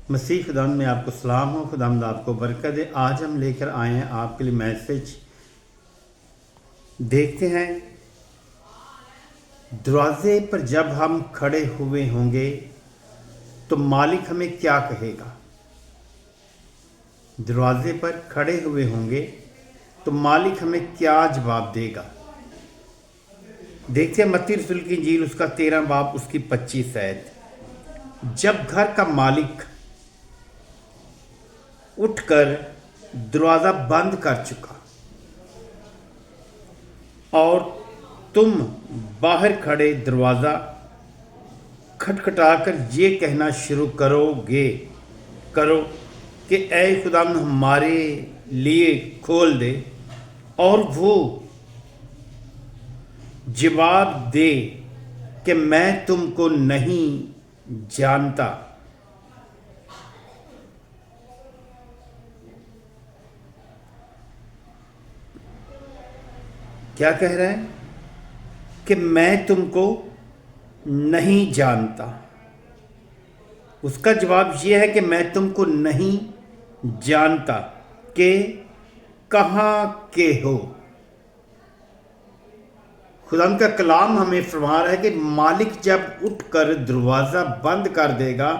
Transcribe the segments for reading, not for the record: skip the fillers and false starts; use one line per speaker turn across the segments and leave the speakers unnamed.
مسیح خداوند میں آپ کو سلام ہو، خداوند آپ کو برکت دے۔ آج ہم لے کر آئے ہیں آپ کے لیے میسج۔ دیکھتے ہیں دروازے پر جب ہم کھڑے ہوئے ہوں گے تو مالک ہمیں کیا کہے گا۔ دروازے پر کھڑے ہوئے ہوں گے تو مالک ہمیں کیا جواب دے گا۔ دیکھتے ہیں متی رسول کی انجیل اس کا 13 باب اس کی 25 آیت۔ جب گھر کا مالک اٹھ کر دروازہ بند کر چکا اور تم باہر کھڑے دروازہ کھٹکھٹا کر یہ کہنا شروع کرو کہ اے خداوند ہمارے لیے کھول دے، اور وہ جواب دے کہ میں تم کو نہیں جانتا، کیا کہہ رہا ہے کہ میں تم کو نہیں جانتا۔ اس کا جواب یہ ہے کہ میں تم کو نہیں جانتا کہ کہاں کے ہو۔ خدا کا کلام ہمیں فرما رہا ہے کہ مالک جب اٹھ کر دروازہ بند کر دے گا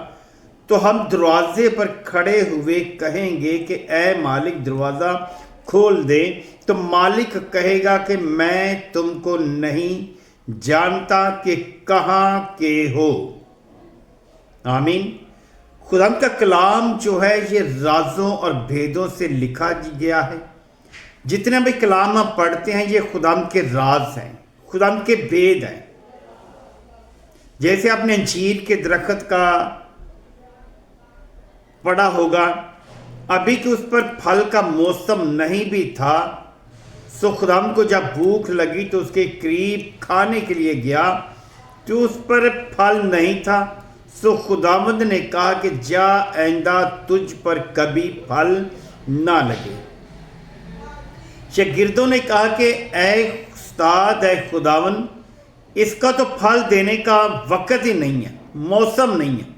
تو ہم دروازے پر کھڑے ہوئے کہیں گے کہ اے مالک دروازہ کھول دے، تو مالک کہے گا کہ میں تم کو نہیں جانتا کہ کہاں کے ہو۔ آمین۔ خدا کا کلام جو ہے یہ رازوں اور بھیدوں سے لکھا گیا ہے۔ جتنے بھی کلام ہم پڑھتے ہیں یہ خدا کے راز ہیں، خدا کے بھید ہیں۔ جیسے آپ نے انجیر کے درخت کا پڑھا ہوگا، ابھی کہ اس پر پھل کا موسم نہیں بھی تھا، سو خدا کو جب بھوک لگی تو اس کے قریب کھانے کے لیے گیا تو اس پر پھل نہیں تھا، سو خداوند نے کہا کہ جا آئندہ تجھ پر کبھی پھل نہ لگے۔ شاگردوں نے کہا کہ اے استاد، اے خداوند، اس کا تو پھل دینے کا وقت ہی نہیں ہے، موسم نہیں ہے۔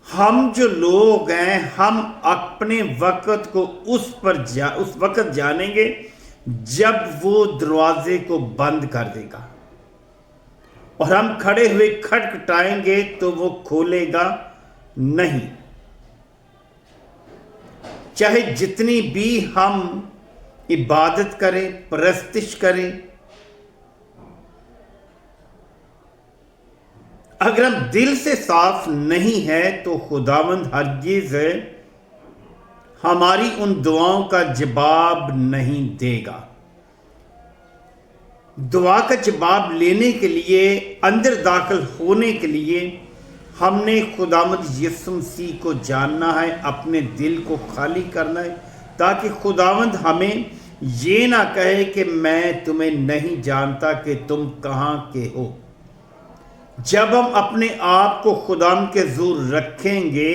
ہم جو لوگ ہیں ہم اپنے وقت کو اس وقت جانیں گے جب وہ دروازے کو بند کر دے گا، اور ہم کھڑے ہوئے کھٹکھٹائیں گے تو وہ کھولے گا نہیں۔ چاہے جتنی بھی ہم عبادت کریں، پرستش کریں، اگر ہم دل سے صاف نہیں ہے تو خداوند ہرگز ہماری ان دعاؤں کا جواب نہیں دے گا۔ دعا کا جواب لینے کے لیے، اندر داخل ہونے کے لیے ہم نے خداوند یسوع مسیح کو جاننا ہے، اپنے دل کو خالی کرنا ہے، تاکہ خداوند ہمیں یہ نہ کہے کہ میں تمہیں نہیں جانتا کہ تم کہاں کے ہو۔ جب ہم اپنے آپ کو خداوند کے حضور رکھیں گے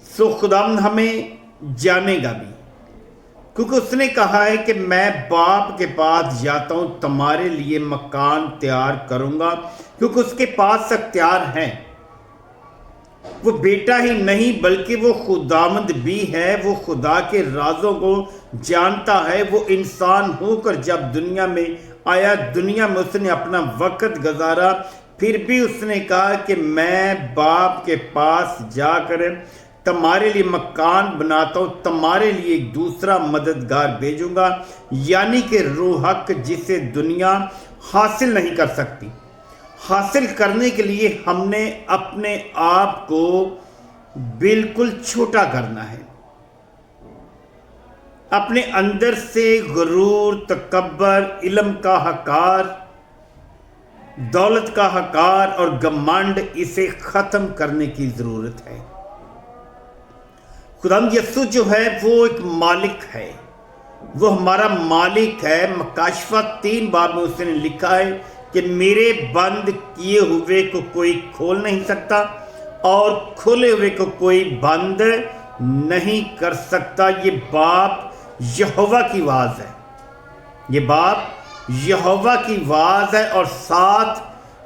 تو خداوند ہمیں جانے گا بھی، کیونکہ اس نے کہا ہے کہ میں باپ کے پاس جاتا ہوں تمہارے لیے مکان تیار کروں گا، کیونکہ اس کے پاس اختیار ہے۔ وہ بیٹا ہی نہیں بلکہ وہ خداوند بھی ہے، وہ خدا کے رازوں کو جانتا ہے۔ وہ انسان ہو کر جب دنیا میں آیا، دنیا میں اس نے اپنا وقت گزارا، پھر بھی اس نے کہا کہ میں باپ کے پاس جا کر تمہارے لیے مکان بناتا ہوں، تمہارے لیے ایک دوسرا مددگار بھیجوں گا، یعنی کہ روح حق، جسے دنیا حاصل نہیں کر سکتی۔ حاصل کرنے کے لیے ہم نے اپنے آپ کو بالکل چھوٹا کرنا ہے، اپنے اندر سے غرور، تکبر، علم کا حقار، دولت کا حقار اور گھمنڈ، اسے ختم کرنے کی ضرورت ہے۔ خدا یسوع جو ہے وہ ایک مالک ہے، وہ ہمارا مالک ہے۔ مکاشفہ 3 باب میں اس نے لکھا ہے کہ میرے بند کیے ہوئے کو کوئی کھول نہیں سکتا، اور کھولے ہوئے کو کوئی بند نہیں کر سکتا۔ یہ باپ یہوہ کی آواز ہے، یہ باپ یہوہ کی آواز ہے، اور ساتھ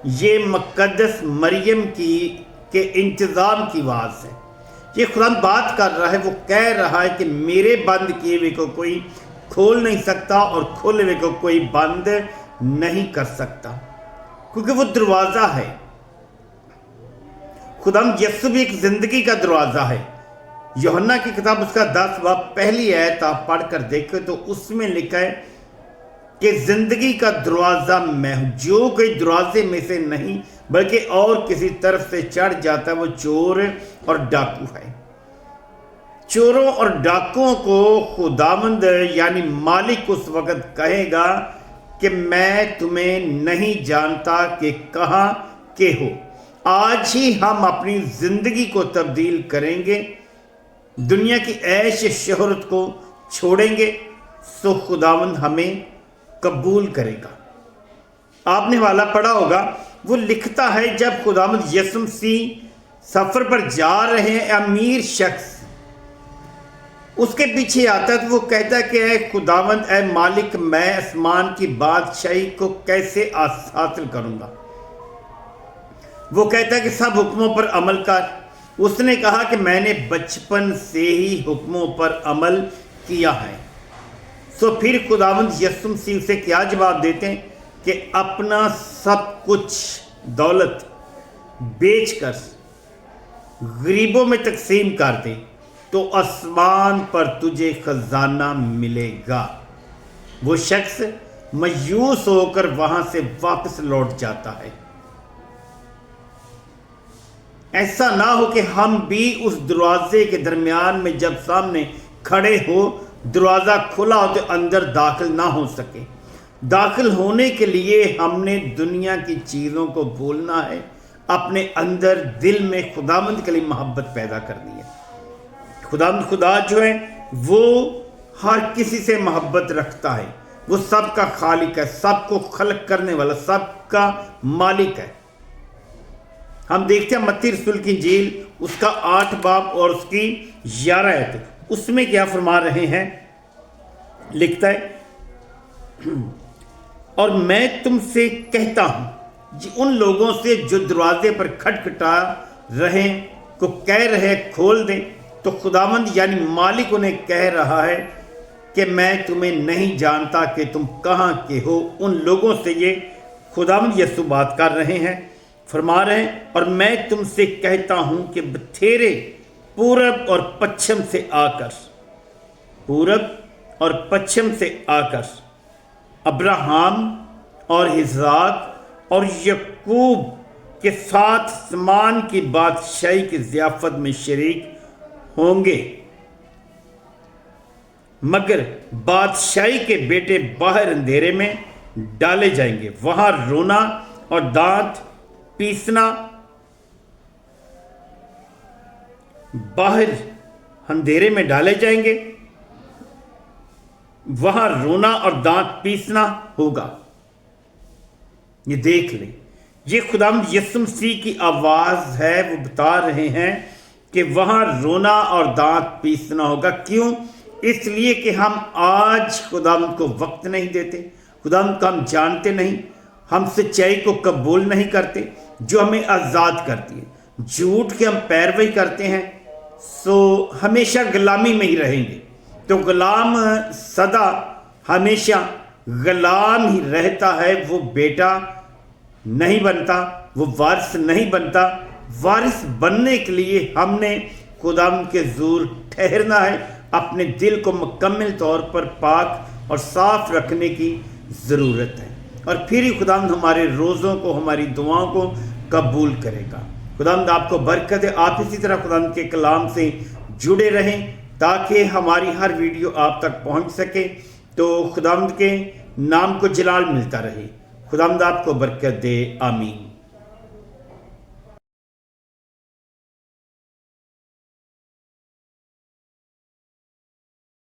یہ مقدس مریم کے انتظام کی آواز ہے۔ یہ خدا بات کر رہا ہے، وہ کہہ رہا ہے کہ میرے بند کیے ہوئے کو کوئی کھول نہیں سکتا اور کھولے ہوئے کو کوئی بند نہیں کر سکتا، کیونکہ وہ دروازہ ہے۔ خدا یسوع بھی ایک زندگی کا دروازہ ہے۔ یوحنا کی کتاب اس کا 10 باب پہلی آیت آپ پڑھ کر دیکھیں تو اس میں لکھا ہے کہ زندگی کا دروازہ میں ہوں، جو کوئی دروازے میں سے نہیں بلکہ اور کسی طرف سے چڑھ جاتا ہے وہ چور اور ڈاکو ہے۔ چوروں اور ڈاکوؤں کو خداوند یعنی مالک اس وقت کہے گا کہ میں تمہیں نہیں جانتا کہ کہاں کے ہو۔ آج ہی ہم اپنی زندگی کو تبدیل کریں گے، دنیا کی عیش شہرت کو چھوڑیں گے، سو خداوند ہمیں قبول کرے گا۔ آپ نے حوالہ پڑھا ہوگا، وہ لکھتا ہے جب خداوند یسوع مسیح سفر پر جا رہے ہیں، امیر شخص اس کے پیچھے آتا ہے تو وہ کہتا ہے کہ اے خداوند، اے مالک، میں آسمان کی بادشاہی کو کیسے حاصل کروں گا؟ وہ کہتا ہے کہ سب حکموں پر عمل کر۔ اس نے کہا کہ میں نے بچپن سے ہی حکموں پر عمل کیا ہے۔ سو پھر خداوند یسوع مسیح سے کیا جواب دیتے ہیں کہ اپنا سب کچھ دولت بیچ کر غریبوں میں تقسیم کر دے تو آسمان پر تجھے خزانہ ملے گا۔ وہ شخص مایوس ہو کر وہاں سے واپس لوٹ جاتا ہے۔ ایسا نہ ہو کہ ہم بھی اس دروازے کے درمیان میں جب سامنے کھڑے ہو، دروازہ کھلا ہو تو اندر داخل نہ ہو سکے۔ داخل ہونے کے لیے ہم نے دنیا کی چیزوں کو بھولنا ہے، اپنے اندر دل میں خداوند کے لیے محبت پیدا کرنی ہے۔ خداوند خدا جو ہے وہ ہر کسی سے محبت رکھتا ہے، وہ سب کا خالق ہے، سب کو خلق کرنے والا، سب کا مالک ہے۔ ہم دیکھتے ہیں متی رسول کی انجیل اس کا 8 باب اور اس کی 11 آیت، اس میں کیا فرما رہے ہیں؟ لکھتا ہے اور میں تم سے کہتا ہوں، ان لوگوں سے جو دروازے پر کھٹکھٹا رہے کو کہہ رہے کھول دیں، تو خداوند یعنی مالک انہیں کہہ رہا ہے کہ میں تمہیں نہیں جانتا کہ تم کہاں کے ہو۔ ان لوگوں سے یہ خداوند یسوع بات کر رہے ہیں، فرما رہے ہیں اور میں تم سے کہتا ہوں کہ بتھیرے پورب اور پچھم سے آ کر ابراہم اور اسحاق اور یعقوب کے ساتھ آسمان کی بادشاہی کی ضیافت میں شریک ہوں گے، مگر بادشاہی کے بیٹے باہر اندھیرے میں ڈالے جائیں گے، وہاں رونا اور دانت پیسنا۔ باہر اندھیرے میں ڈالے جائیں گے، وہاں رونا اور دانت پیسنا ہوگا۔ یہ دیکھ لیں، یہ خداوند یسوع مسیح کی آواز ہے، وہ بتا رہے ہیں کہ وہاں رونا اور دانت پیسنا ہوگا۔ کیوں؟ اس لیے کہ ہم آج خداوند کو وقت نہیں دیتے، خداوند کو ہم جانتے نہیں، ہم سچائی کو قبول نہیں کرتے جو ہمیں آزاد کرتی ہے، جھوٹ کے ہم پیروی کرتے ہیں، سو ہمیشہ غلامی میں ہی رہیں گے۔ تو غلام سدا ہمیشہ غلام ہی رہتا ہے، وہ بیٹا نہیں بنتا، وہ وارث نہیں بنتا۔ وارث بننے کے لیے ہم نے خداوند کے حضور ٹھہرنا ہے، اپنے دل کو مکمل طور پر پاک اور صاف رکھنے کی ضرورت ہے، اور پھر ہی خداوند ہمارے روزوں کو، ہماری دعاؤں کو قبول کرے گا۔ خداوند آپ کو برکت ہے۔ آپ اسی طرح خداوند کے کلام سے جڑے رہیں تاکہ ہماری ہر ویڈیو آپ تک پہنچ سکے، تو خداوند کے نام کو جلال ملتا رہے۔ خداوند آپ کو برکت دے، آمین۔